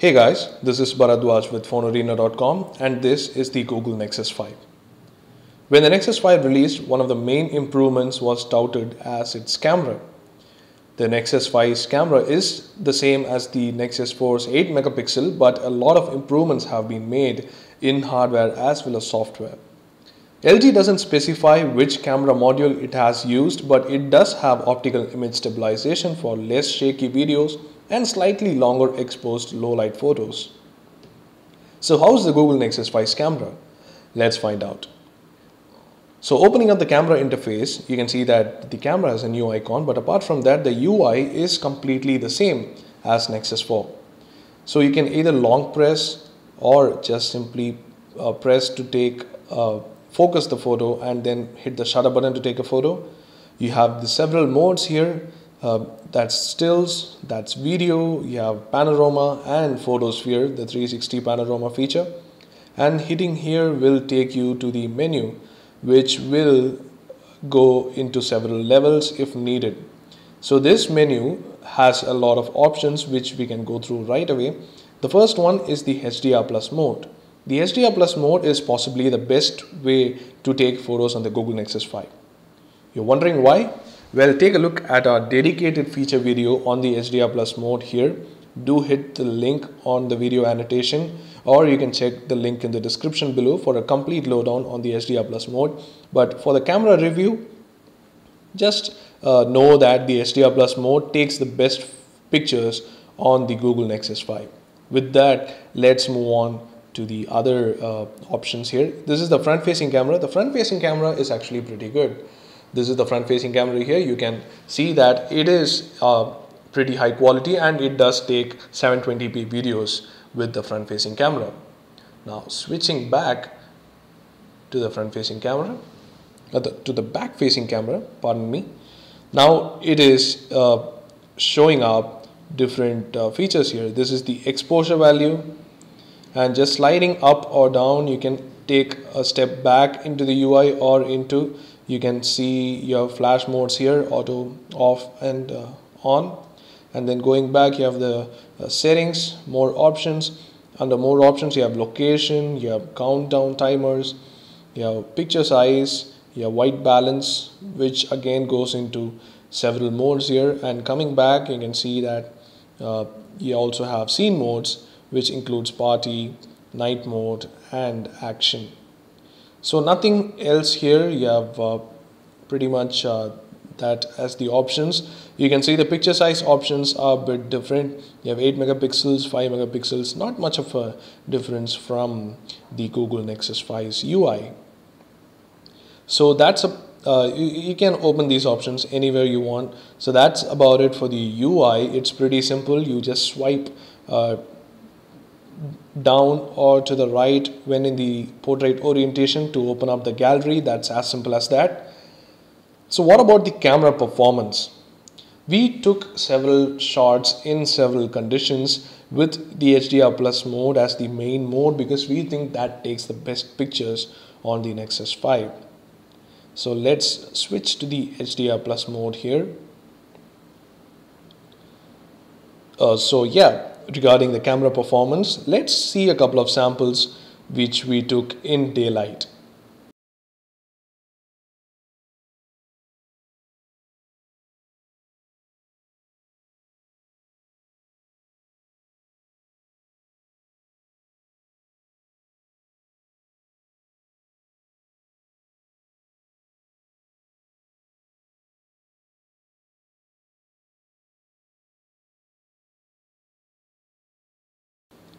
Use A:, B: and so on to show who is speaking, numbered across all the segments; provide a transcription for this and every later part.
A: Hey guys, this is Bharadwaj with FoneArena.com and this is the Google Nexus 5. When the Nexus 5 released, one of the main improvements was touted as its camera. The Nexus 5's camera is the same as the Nexus 4's 8 megapixel, but a lot of improvements have been made in hardware as well as software. LG doesn't specify which camera module it has used, but it does have optical image stabilization for less shaky videos and slightly longer exposed low light photos. So how's the Google Nexus 5's camera? Let's find out. So opening up the camera interface, you can see that the camera has a new icon, but apart from that, the UI is completely the same as Nexus 4. So you can either long press or just simply press to focus the photo and then hit the shutter button to take a photo. You have the several modes here. That's stills, that's video, you have panorama and photosphere, the 360 panorama feature. And hitting here will take you to the menu, which will go into several levels if needed. So this menu has a lot of options which we can go through right away. The first one is the HDR Plus mode. The HDR Plus mode is possibly the best way to take photos on the Google Nexus 5. You're wondering why? Well, take a look at our dedicated feature video on the HDR Plus mode here. Do hit the link on the video annotation, or you can check the link in the description below for a complete lowdown on the HDR Plus mode. But for the camera review, just know that the HDR Plus mode takes the best pictures on the Google Nexus 5. With that, let's move on to the other options here. This is the front-facing camera. The front-facing camera is actually pretty good. This is the front-facing camera here. You can see that it is pretty high quality and it does take 720p videos with the front-facing camera. Now switching back to the front-facing camera, to the back-facing camera, pardon me. Now it is showing up different features here. This is the exposure value, and just sliding up or down, you can take a step back into the UI or into, you can see your flash modes here, auto, off and on. And then going back, you have the settings, more options. Under more options, you have location, you have countdown timers, you have picture size, you have white balance, which again goes into several modes here. And coming back, you can see that you also have scene modes, which includes party, night mode and action. So nothing else here. You have pretty much that as the options. You can see the picture size options are a bit different. You have 8 megapixels, 5 megapixels, not much of a difference from the Google Nexus 5's UI. So that's you can open these options anywhere you want. So that's about it for the UI. It's pretty simple. You just swipe down or to the right when in the portrait orientation to open up the gallery. That's as simple as that. So what about the camera performance? We took several shots in several conditions with the HDR Plus mode as the main mode because we think that takes the best pictures on the Nexus 5. So let's switch to the HDR Plus mode here. Regarding the camera performance, let's see a couple of samples which we took in daylight.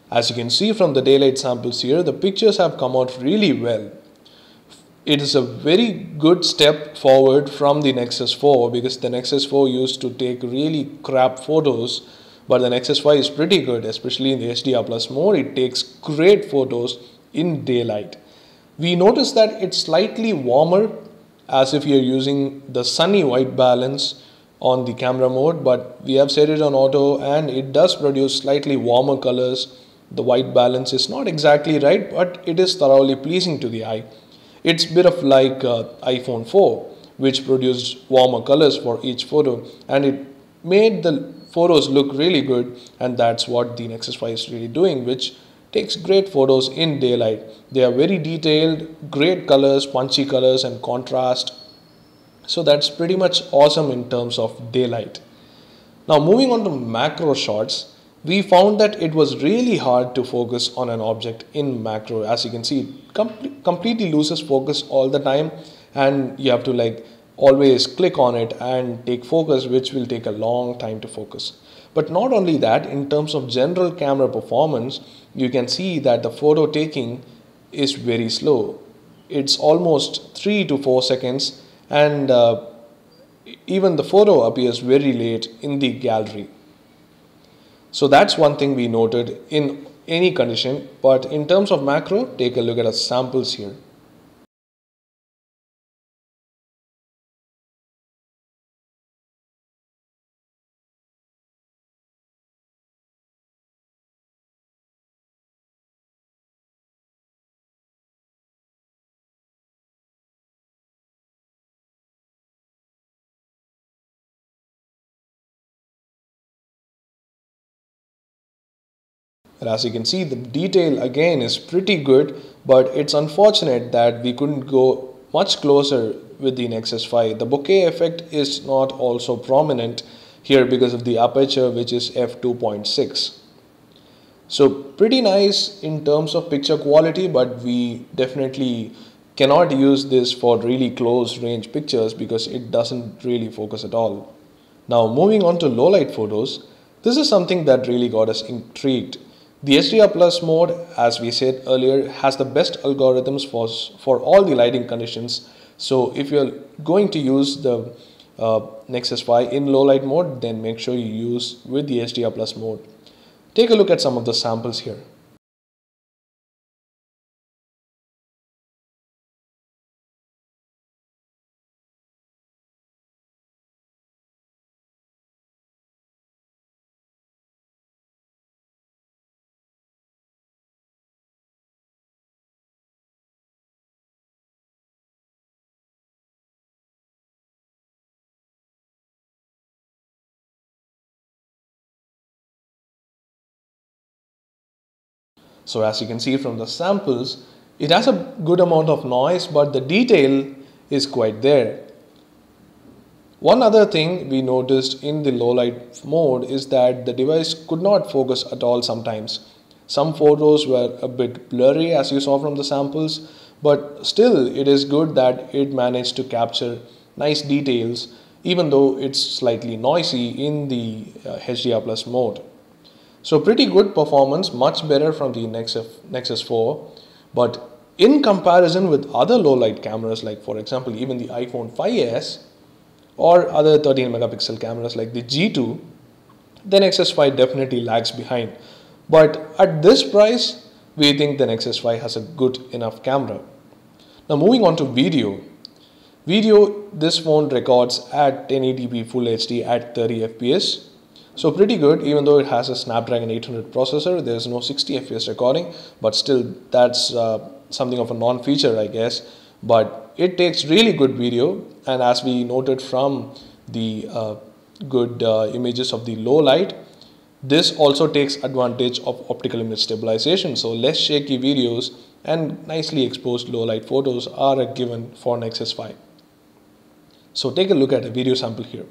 A: As you can see from the daylight samples here, the pictures have come out really well. It is a very good step forward from the Nexus 4 because the Nexus 4 used to take really crap photos, but the Nexus 5 is pretty good, especially in the HDR Plus mode. It takes great photos in daylight. We noticed that it's slightly warmer as if you're using the sunny white balance on the camera mode, but we have set it on auto and it does produce slightly warmer colors. The white balance is not exactly right, but it is thoroughly pleasing to the eye. It's a bit of like iPhone 4, which produced warmer colors for each photo, and it made the photos look really good, and that's what the Nexus 5 is really doing, which takes great photos in daylight. They are very detailed, great colors, punchy colors and contrast. So that's pretty much awesome in terms of daylight. Now moving on to macro shots, we found that it was really hard to focus on an object in macro. As you can see, it completely loses focus all the time, and you have to like always click on it and take focus, which will take a long time to focus. But not only that, in terms of general camera performance, you can see that the photo taking is very slow. It's almost 3 to 4 seconds, and even the photo appears very late in the gallery. So that's one thing we noted in any condition, but in terms of macro, take a look at our samples here. And as you can see, the detail again is pretty good, but it's unfortunate that we couldn't go much closer with the Nexus 5. The bokeh effect is not also prominent here because of the aperture, which is f2.6. So pretty nice in terms of picture quality, but we definitely cannot use this for really close range pictures because it doesn't really focus at all. Now moving on to low light photos, this is something that really got us intrigued. The HDR Plus mode, as we said earlier, has the best algorithms for all the lighting conditions. So if you're going to use the Nexus 5 in low light mode, then make sure you use with the HDR Plus mode. Take a look at some of the samples here. So as you can see from the samples, it has a good amount of noise, but the detail is quite there. One other thing we noticed in the low light mode is that the device could not focus at all sometimes. Some photos were a bit blurry, as you saw from the samples, but still it is good that it managed to capture nice details even though it's slightly noisy in the HDR Plus mode. So pretty good performance, much better from the Nexus 4, but in comparison with other low light cameras, like for example even the iPhone 5s or other 13 megapixel cameras like the G2, the Nexus 5 definitely lags behind. But at this price, we think the Nexus 5 has a good enough camera. Now moving on to video. Video, this phone records at 1080p Full HD at 30 fps. So pretty good, even though it has a Snapdragon 800 processor, there is no 60 fps recording, but still that's something of a non-feature, I guess. But it takes really good video, and as we noted from the good images of the low light, this also takes advantage of optical image stabilization. So less shaky videos and nicely exposed low light photos are a given for Nexus 5. So take a look at a video sample here.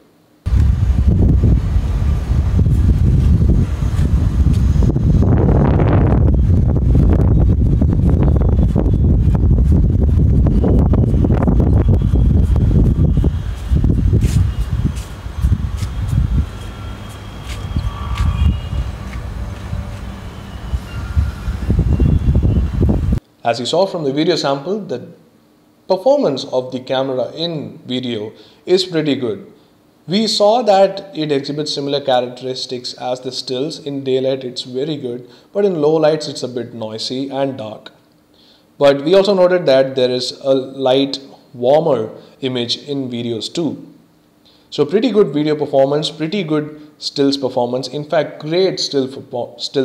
A: As you saw from the video sample, the performance of the camera in video is pretty good. We saw that it exhibits similar characteristics as the stills. In daylight it's very good, but in low lights it's a bit noisy and dark. But we also noted that there is a light, warmer image in videos too. So pretty good video performance, pretty good stills performance, in fact great stills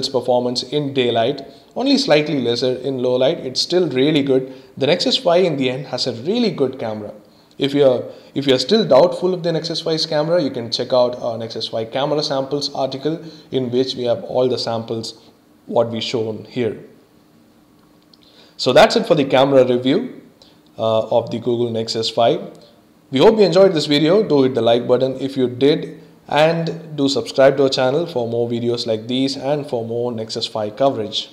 A: performance in daylight, only slightly lesser in low light. It's still really good. The Nexus 5 in the end has a really good camera. If you're still doubtful of the Nexus 5's camera, you can check out our Nexus 5 camera samples article, in which we have all the samples what we shown here. So that's it for the camera review of the Google Nexus 5. We hope you enjoyed this video. Do hit the like button if you did, and do subscribe to our channel for more videos like these and for more Nexus 5 coverage.